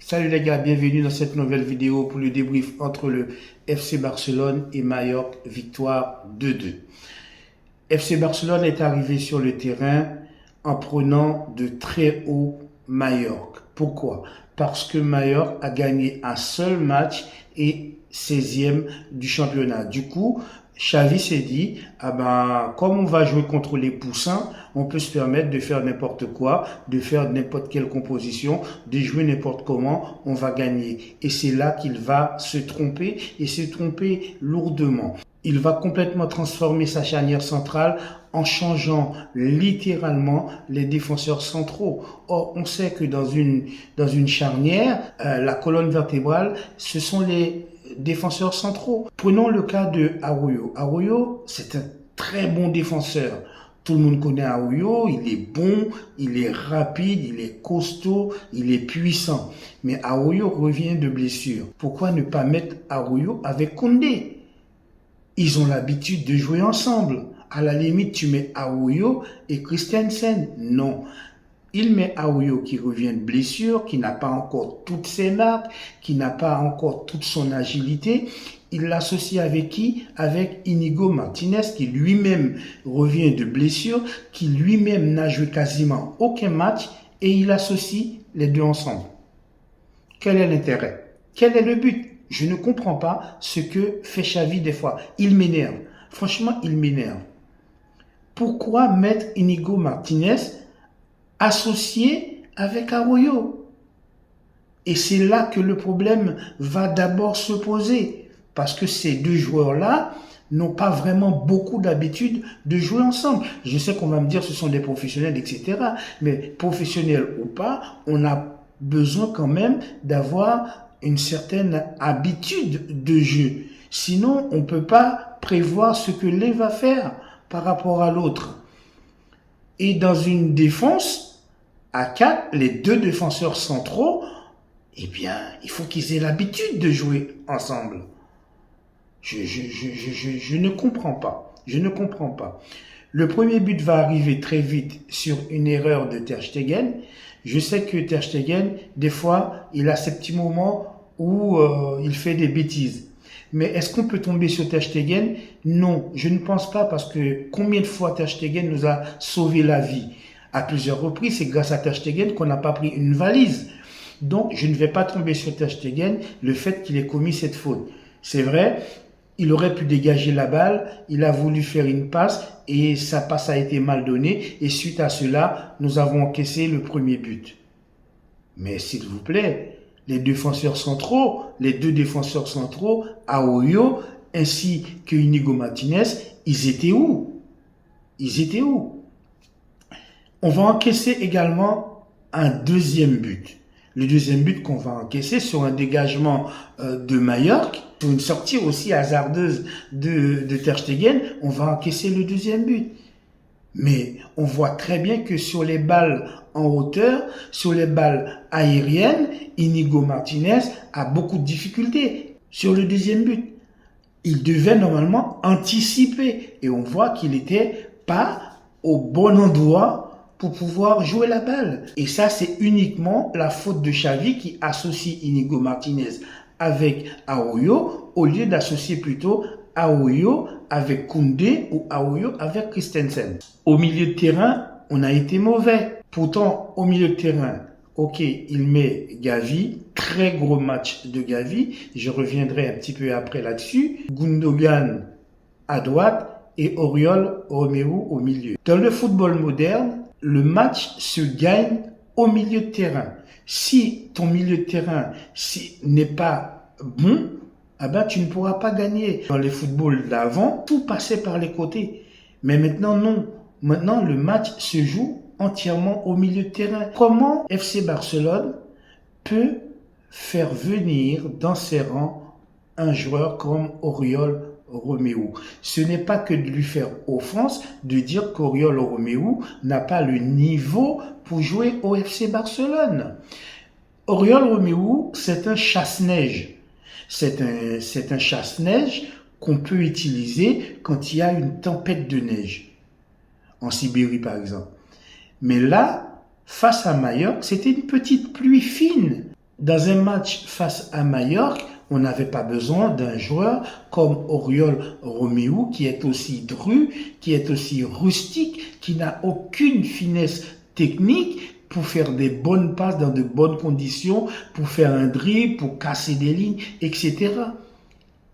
Salut les gars, bienvenue dans cette nouvelle vidéo pour le débrief entre le FC Barcelone et Majorque, victoire 2-2. FC Barcelone est arrivé sur le terrain en prenant de très haut Majorque. Pourquoi? Parce que Majorque a gagné un seul match et 16e du championnat. Du coup, Xavi s'est dit, comme on va jouer contre les poussins, on peut se permettre de faire n'importe quoi, de faire n'importe quelle composition, de jouer n'importe comment, on va gagner. Et c'est là qu'il va se tromper, et se tromper lourdement. Il va complètement transformer sa charnière centrale en changeant littéralement les défenseurs centraux. Or, on sait que dans une charnière, la colonne vertébrale, ce sont les défenseurs centraux. Prenons le cas de Arroyo. Arroyo, c'est un très bon défenseur. Tout le monde connaît Arroyo, il est bon, il est rapide, il est costaud, il est puissant. Mais Arroyo revient de blessure. Pourquoi ne pas mettre Arroyo avec Koundé? Ils ont l'habitude de jouer ensemble. À la limite, tu mets Arroyo et Christensen. Non. Il met Arroyo qui revient de blessure, qui n'a pas encore toutes ses marques, qui n'a pas encore toute son agilité. Il l'associe avec qui? Avec Inigo Martinez qui lui-même revient de blessure, qui lui-même n'a joué quasiment aucun match et il associe les deux ensemble. Quel est l'intérêt? Quel est le but? Je ne comprends pas ce que fait Xavi des fois. Il m'énerve. Franchement, il m'énerve. Pourquoi mettre Inigo Martinez associé avec Arroyo? Et c'est là que le problème va d'abord se poser. Parce que ces deux joueurs-là n'ont pas vraiment beaucoup d'habitude de jouer ensemble. Je sais qu'on va me dire que ce sont des professionnels, etc. Mais professionnels ou pas, on a besoin quand même d'avoir une certaine habitude de jeu. Sinon, on ne peut pas prévoir ce que l'un va faire par rapport à l'autre. Et dans une défense, à 4, les deux défenseurs centraux, eh bien, il faut qu'ils aient l'habitude de jouer ensemble. Je ne comprends pas. Je ne comprends pas. Le premier but va arriver très vite sur une erreur de Ter Stegen. Je sais que Ter Stegen, des fois, il a ces petits moments où il fait des bêtises. Mais est-ce qu'on peut tomber sur Ter Stegen? Non, je ne pense pas, parce que combien de fois Ter Stegen nous a sauvé la vie? À plusieurs reprises, c'est grâce à Ter Stegen qu'on n'a pas pris une valise. Donc, je ne vais pas tomber sur Ter Stegen le fait qu'il ait commis cette faute. C'est vrai, il aurait pu dégager la balle, il a voulu faire une passe et sa passe a été mal donnée. Et suite à cela, nous avons encaissé le premier but. Mais s'il vous plaît, les deux défenseurs centraux, Arroyo ainsi que Inigo Martinez, ils étaient où? Ils étaient où? On va encaisser également un deuxième but. Le deuxième but qu'on va encaisser sur un dégagement de Majorque, sur une sortie aussi hasardeuse de Ter Stegen, on va encaisser le deuxième but. Mais on voit très bien que sur les balles en hauteur, sur les balles aériennes, Inigo Martinez a beaucoup de difficultés sur le deuxième but. Il devait normalement anticiper et on voit qu'il n'était pas au bon endroit pour pouvoir jouer la balle. Et ça, c'est uniquement la faute de Xavi qui associe Inigo Martinez avec Arroyo au lieu d'associer plutôt Arroyo avec Koundé ou Arroyo avec Christensen. Au milieu de terrain, on a été mauvais. Pourtant, au milieu de terrain, ok, il met Gavi, très gros match de Gavi, je reviendrai un petit peu après là-dessus. Gundogan à droite et Oriol Romeu au milieu. Dans le football moderne, le match se gagne au milieu de terrain. Si ton milieu de terrain n'est pas bon, tu ne pourras pas gagner. Dans les footballs d'avant, tout passait par les côtés. Mais maintenant, non. Maintenant, le match se joue entièrement au milieu de terrain. Comment FC Barcelone peut faire venir dans ses rangs un joueur comme Oriol Romeu? Ce n'est pas que de lui faire offense de dire qu'Oriol Romeu n'a pas le niveau pour jouer au FC Barcelone. Oriol Romeu, c'est un chasse-neige. C'est un chasse-neige qu'on peut utiliser quand il y a une tempête de neige. En Sibérie, par exemple. Mais là, face à Majorque, c'était une petite pluie fine. Dans un match face à Majorque, on n'avait pas besoin d'un joueur comme Oriol Romeu, qui est aussi dru, qui est aussi rustique, qui n'a aucune finesse technique pour faire des bonnes passes dans de bonnes conditions, pour faire un dribble, pour casser des lignes, etc.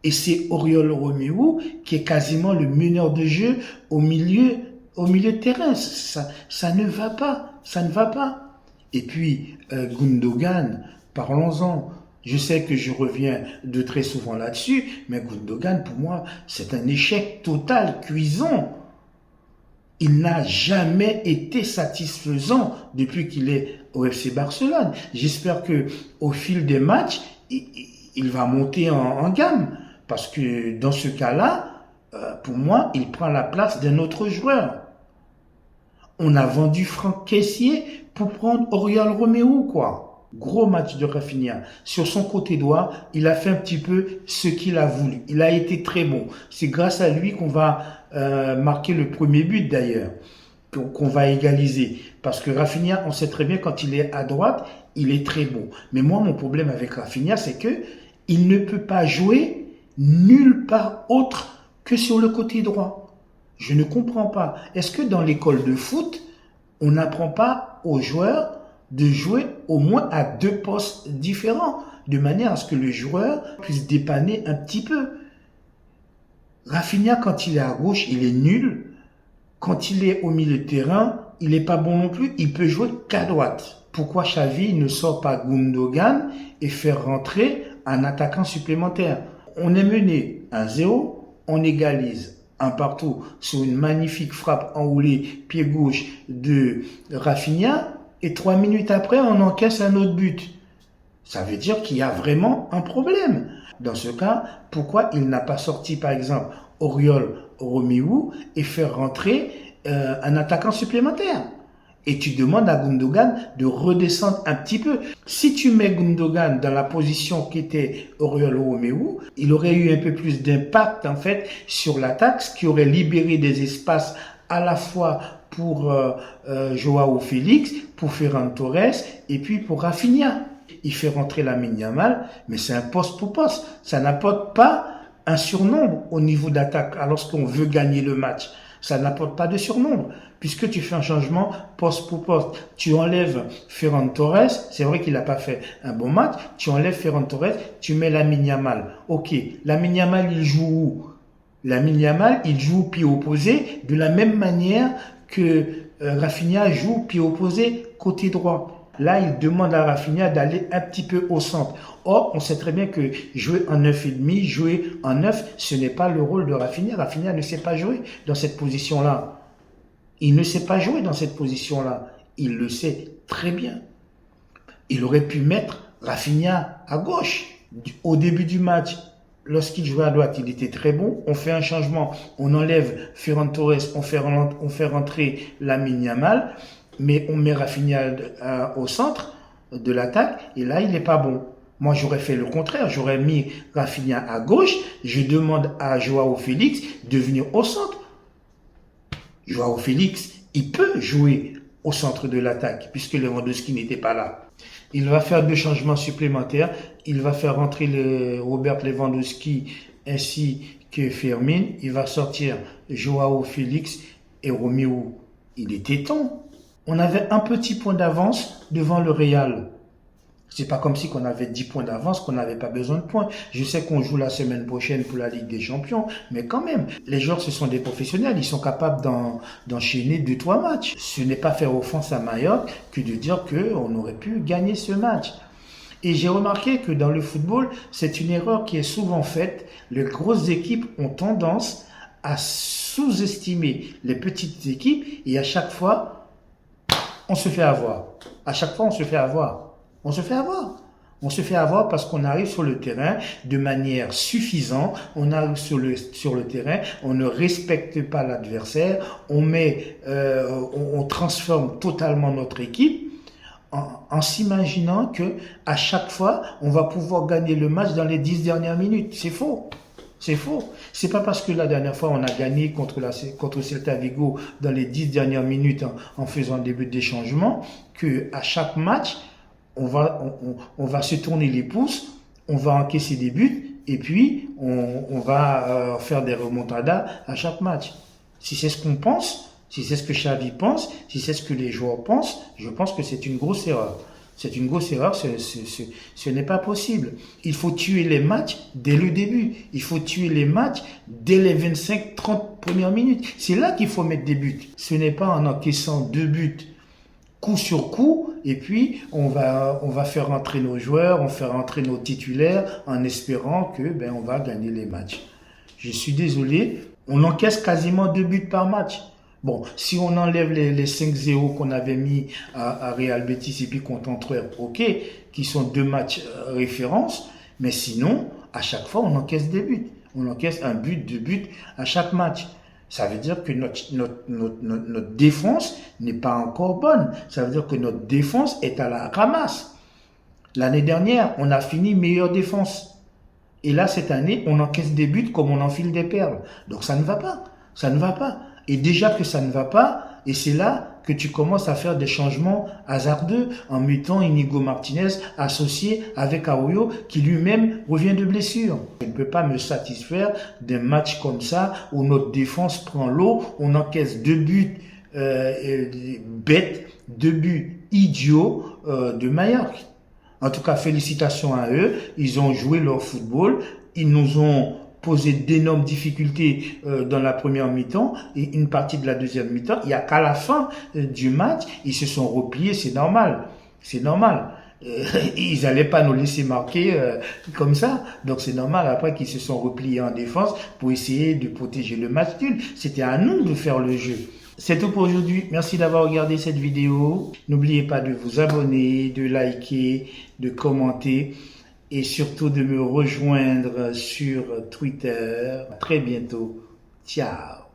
Et c'est Oriol Romeu qui est quasiment le meneur de jeu au milieu de terrain. Ça ne va pas, ça ne va pas. Et puis, Gundogan, parlons-en. Je sais que je reviens de très souvent là-dessus, mais Gundogan, pour moi, c'est un échec total, cuisant. Il n'a jamais été satisfaisant depuis qu'il est au FC Barcelone. J'espère que au fil des matchs, il va monter en gamme. Parce que dans ce cas-là, pour moi, il prend la place d'un autre joueur. On a vendu Franck Kessié pour prendre Oriol Romeu, quoi. Gros match de Rafinha. Sur son côté droit, il a fait un petit peu ce qu'il a voulu. Il a été très bon. C'est grâce à lui qu'on va marquer le premier but d'ailleurs, qu'on va égaliser. Parce que Rafinha, on sait très bien quand il est à droite, il est très bon. Mais moi, mon problème avec Rafinha, c'est que il ne peut pas jouer nulle part autre que sur le côté droit. Je ne comprends pas. Est-ce que dans l'école de foot, on n'apprend pas aux joueurs de jouer au moins à deux postes différents, de manière à ce que le joueur puisse dépanner un petit peu? Rafinha, quand il est à gauche, il est nul. Quand il est au milieu de terrain, il n'est pas bon non plus. Il peut jouer qu'à droite. Pourquoi Xavi ne sort pas Gundogan et faire rentrer un attaquant supplémentaire? On est mené 1-0, on égalise un partout sur une magnifique frappe enroulée pied gauche de Rafinha, et 3 minutes après, on encaisse un autre but. Ça veut dire qu'il y a vraiment un problème. Dans ce cas, pourquoi il n'a pas sorti, par exemple, Oriol Romeu et faire rentrer un attaquant supplémentaire? Et tu demandes à Gundogan de redescendre un petit peu. Si tu mets Gundogan dans la position qu'était Oriol Romeu, il aurait eu un peu plus d'impact en fait sur l'attaque, ce qui aurait libéré des espaces à la fois pour Joao Félix, pour Ferran Torres et puis pour Rafinha. Il fait rentrer Lamine Yamal, mais c'est un poste pour poste. Ça n'apporte pas un surnombre au niveau d'attaque alors qu'on veut gagner le match. Ça n'apporte pas de surnombre, puisque tu fais un changement poste pour poste. Tu enlèves Ferran Torres, c'est vrai qu'il n'a pas fait un bon match, tu enlèves Ferran Torres, tu mets Lamine Yamal. Ok, Lamine Yamal, il joue où? Lamine Yamal, il joue pied opposé, de la même manière que Rafinha joue pied opposé côté droit. Là, il demande à Rafinha d'aller un petit peu au centre. Or, on sait très bien que jouer en 9,5, jouer en 9, ce n'est pas le rôle de Rafinha. Rafinha ne sait pas jouer dans cette position-là. Il ne sait pas jouer dans cette position-là. Il le sait très bien. Il aurait pu mettre Rafinha à gauche. Au début du match, lorsqu'il jouait à droite, il était très bon. On fait un changement, on enlève Ferran Torres, on fait rentrer Lamine Yamal. Mais on met Rafinha au centre de l'attaque, et là, il n'est pas bon. Moi, j'aurais fait le contraire. J'aurais mis Rafinha à gauche. Je demande à Joao Félix de venir au centre. Joao Félix, il peut jouer au centre de l'attaque, puisque Lewandowski n'était pas là. Il va faire 2 changements supplémentaires. Il va faire rentrer Robert Lewandowski ainsi que Fermin. Il va sortir Joao Félix et Romeu. Il était temps. On avait un petit point d'avance devant le Real. C'est pas comme si qu'on avait 10 points d'avance, qu'on n'avait pas besoin de points. Je sais qu'on joue la semaine prochaine pour la Ligue des Champions, mais quand même, les joueurs, ce sont des professionnels. Ils sont capables d'enchaîner 2-3 matchs. Ce n'est pas faire offense à Majorque que de dire qu'on aurait pu gagner ce match. Et j'ai remarqué que dans le football, c'est une erreur qui est souvent faite. Les grosses équipes ont tendance à sous-estimer les petites équipes, et à chaque fois, on se fait avoir. À chaque fois, on se fait avoir. On se fait avoir. On se fait avoir parce qu'on arrive sur le terrain de manière suffisante. On arrive sur le terrain, on ne respecte pas l'adversaire. On transforme totalement notre équipe en s'imaginant que à chaque fois, on va pouvoir gagner le match dans les 10 dernières minutes. C'est faux. C'est faux. C'est pas parce que la dernière fois on a gagné contre Celta Vigo dans les 10 dernières minutes en faisant des buts d'échangement que à chaque match on va se tourner les pouces, on va encaisser des buts, et puis on va faire des remontadas à chaque match. Si c'est ce qu'on pense, si c'est ce que Xavi pense, si c'est ce que les joueurs pensent, je pense que c'est une grosse erreur. C'est une grosse erreur, ce n'est pas possible. Il faut tuer les matchs dès le début. Il faut tuer les matchs dès les 25-30 premières minutes. C'est là qu'il faut mettre des buts. Ce n'est pas en encaissant 2 buts coup sur coup, et puis on va faire rentrer nos joueurs, on va faire rentrer nos titulaires en espérant que on va gagner les matchs. Je suis désolé, on encaisse quasiment 2 buts par match. Bon, si on enlève les 5-0 qu'on avait mis à Real Betis et puis contre Antwerp, ok, qui sont 2 matchs référence, mais sinon, à chaque fois, on encaisse des buts. On encaisse 1 but, 2 buts à chaque match. Ça veut dire que notre défense n'est pas encore bonne. Ça veut dire que notre défense est à la ramasse. L'année dernière, on a fini meilleure défense. Et là, cette année, on encaisse des buts comme on enfile des perles. Donc ça ne va pas. Ça ne va pas. Et déjà que ça ne va pas, et c'est là que tu commences à faire des changements hasardeux en mettant Inigo Martinez associé avec Arroyo qui lui-même revient de blessure. Je ne peux pas me satisfaire d'un match comme ça où notre défense prend l'eau, on encaisse 2 buts bêtes, 2 buts idiots de Mallorca. En tout cas, félicitations à eux, ils ont joué leur football, ils nous ont posé d'énormes difficultés dans la première mi-temps et une partie de la deuxième mi-temps. Il n'y a qu'à la fin du match, ils se sont repliés, c'est normal. C'est normal. Ils n'allaient pas nous laisser marquer comme ça. Donc c'est normal après qu'ils se sont repliés en défense pour essayer de protéger le match nul. C'était à nous de faire le jeu. C'est tout pour aujourd'hui. Merci d'avoir regardé cette vidéo. N'oubliez pas de vous abonner, de liker, de commenter. Et surtout de me rejoindre sur Twitter. À très bientôt. Ciao.